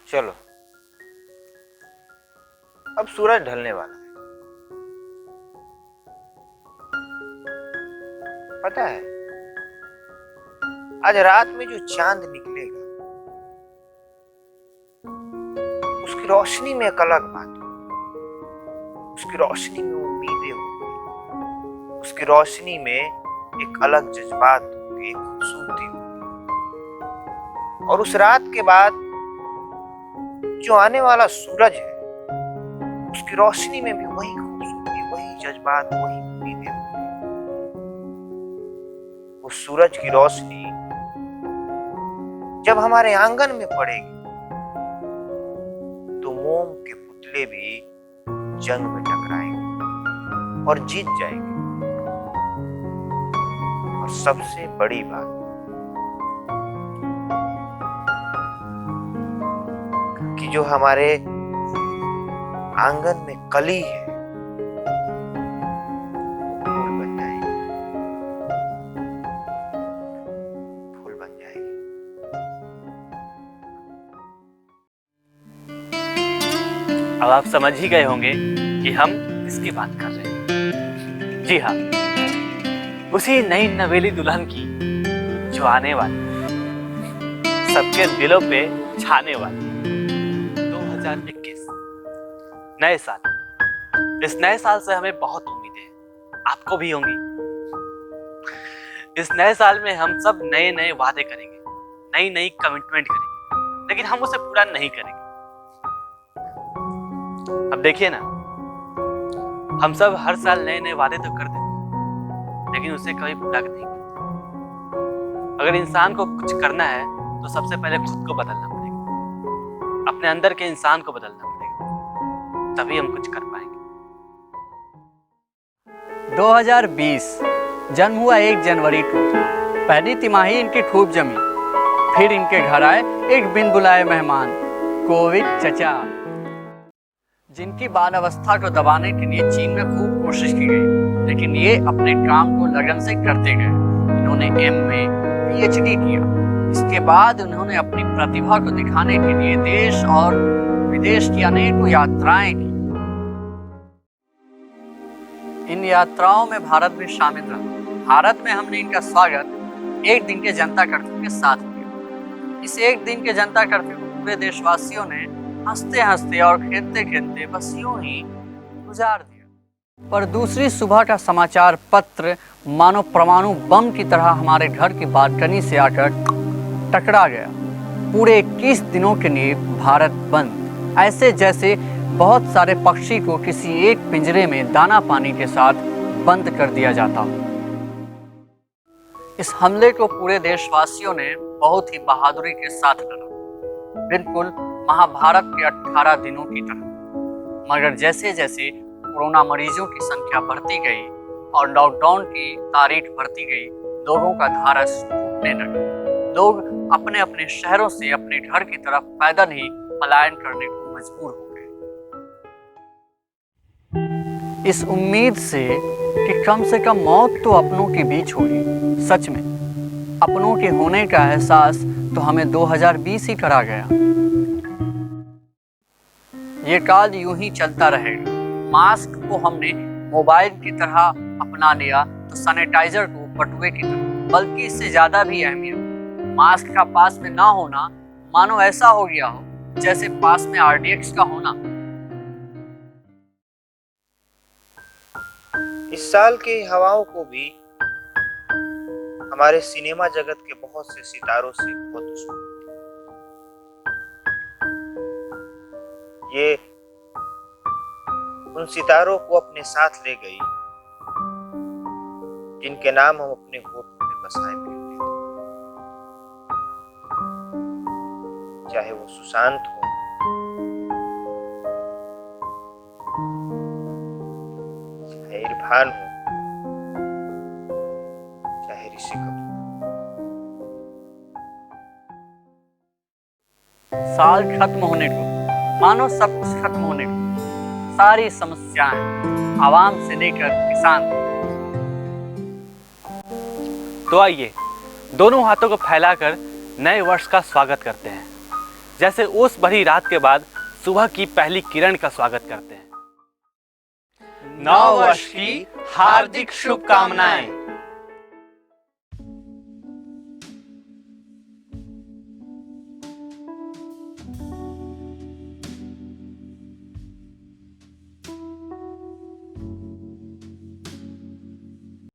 चलो, अब सूरज ढलने वाला है। पता है, आज रात में जो चांद निकलेगा उसकी रोशनी में एक अलग बात होगी। उसकी रोशनी में उम्मीदें होंगी, उसकी रोशनी में एक अलग जज्बात होंगे, एक खूबसूरती होगी। और उस रात के बाद जो आने वाला सूरज है उसकी रोशनी में भी वही खूबसूरती, वही जज्बात, वही उम्मीदें होंगी। वो सूरज की रोशनी जब हमारे आंगन में पड़ेगी तो मोम के पुतले भी जंग में टकराएंगे और जीत जाएंगे। और सबसे बड़ी बात कि जो हमारे आंगन में कली है फूल बन जाएगी, फूल बन जाएगी। अब आप समझ ही गए होंगे कि हम किसकी बात कर रहे हैं। जी हाँ, उसी नई नवेली दुल्हन की जो आने वाली, सबके दिलों पे छाने वाली 2021 नए साल। इस नए साल से हमें बहुत उम्मीदें हैं, आपको भी होंगी। इस नए साल में हम सब नए नए वादे करेंगे, नई नई कमिटमेंट करेंगे, लेकिन हम उसे पूरा नहीं करेंगे। अब देखिए ना, हम सब हर साल नए नए वादे तो कर देते हैं, लेकिन उसे कभी पूरा नहीं करते। अगर इंसान को कुछ करना है तो सबसे पहले खुद को बदलना पड़ेगा, अपने अंदर के इंसान को बदलना पड़ेगा, तभी हम कुछ कर पाएंगे। 2020 जन्म हुआ 1 जनवरी को। पहली तिमाही इनकी खूब जमी, फिर इनके घर आए एक बिन बुलाए मेहमान, कोविड चचा, जिनकी बाल अवस्था को दबाने के लिए चीन में खूब कोशिश की गई, लेकिन ये अपने काम को लगन से करते गए। इन्होंने MA PhD किया। इसके बाद उन्होंने अपनी प्रतिभा को दिखाने के लिए देश और विदेश की अनेकों यात्राएं की। इन यात्राओं में भारत भी शामिल रहा। भारत में हमने इनका स्वागत एक दिन के जनता कर्फ्यू के साथ किया। इस एक दिन के जनता कर्फ्यू को पूरे देशवासियों ने हंसते हंसते और खेलते खेलते बस यूं ही गुजार दिया। पर दूसरी सुबह का समाचार पत्र मानो परमाणु बम की तरह हमारे घर की बालकनी से आकर टकरा गया। पूरे 21 दिनों के लिए भारत बंद, ऐसे जैसे बहुत सारे पक्षी को किसी एक पिंजरे में दाना पानी के साथ बंद कर दिया जाता हो। इस हमले को पूरे देशवासियों ने बहुत ही बहादुरी के साथ लड़ा, बिल्कुल महाभारत के 18 दिनों की तरह। मगर जैसे जैसे कोरोना मरीजों की संख्या बढ़ती गई और लॉकडाउन की तारीख बढ़ती गई, लोगों का धारस टूटने लगा। लोग अपने अपने शहरों से अपने घर की तरफ पैदल ही पलायन करने को मजबूर हो गए, इस उम्मीद से कि कम से कम मौत तो अपनों के बीच होगी। सच में अपनों के होने का एहसास तो हमें 2020 ही करा गया। ये काल यूं ही चलता रहेगा। मास्क को हमने मोबाइल की तरह अपना लिया तो सैनिटाइजर को बटुए की तरह, बल्कि इससे ज्यादा भी अहमियत मास्क का पास में ना होना मानो ऐसा हो गया हो जैसे पास में RDX का होना। इस साल की हवाओं को भी हमारे सिनेमा जगत के बहुत से सितारों से बहुत दुश्मनी थी। ये उन सितारों को अपने साथ ले गई जिनके नाम हम अपने होठों में बसाए फिरते थे, चाहे वो सुशांत हो, चाहे इरफान हो, चाहे ऋषि कपूर। साल खत्म होने को, मानो सब कुछ खत्म होने को, सारी समस्याएं आवाम से लेकर किसान। तो आइए दोनों हाथों को फैलाकर नए वर्ष का स्वागत करते हैं। जैसे ओस भरी रात के बाद सुबह की पहली किरण का स्वागत करते हैं। नव वर्ष की हार्दिक शुभकामनाएं।